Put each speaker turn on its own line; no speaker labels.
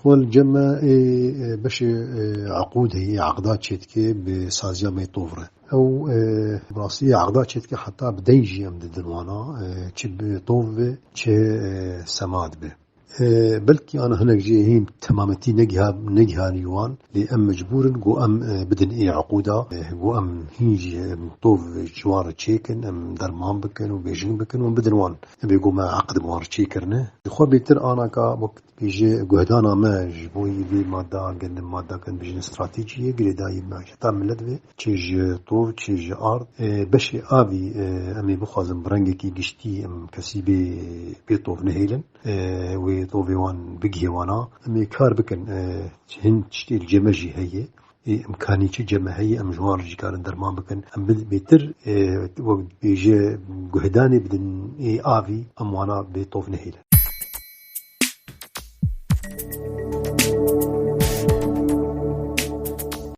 شغل جمع باش عقود هي عقدات شتكي بسازيا ميطوفرة أو براسية عقدات شتكي حتى بديجي أم ددنوانا تشب طوفة تش سماد به بلكي أنا هناك جيهم تمامتي نجها نيوان لأم مجبور جو أم بدن عقودة جو أم هيجي طوف جوار تشيكن أم درمان بكن وبيجين بكن وبدنوان بيجو ما عقد موار تشيكرنه خو بيتر أنا كا وقت بيجي جهدانا ما جبوي بمادة قلنا مادة كان بيجي استراتيجية قريداي ما شتى ملت به تشيج طوف تشيج أرض بشي أبي أمي بخازم برنجي كي جشتي أم كسيبي بيطوف نهيلن وطوفيوان بجيوانا أمي كار بكن هن تشتي الجمجي هي إمكانية جماهية أم جوار جكارن درمان بكن أم بيتر وقت بيجي جهداني بدن آفي أم وانا بيطوف نهيلن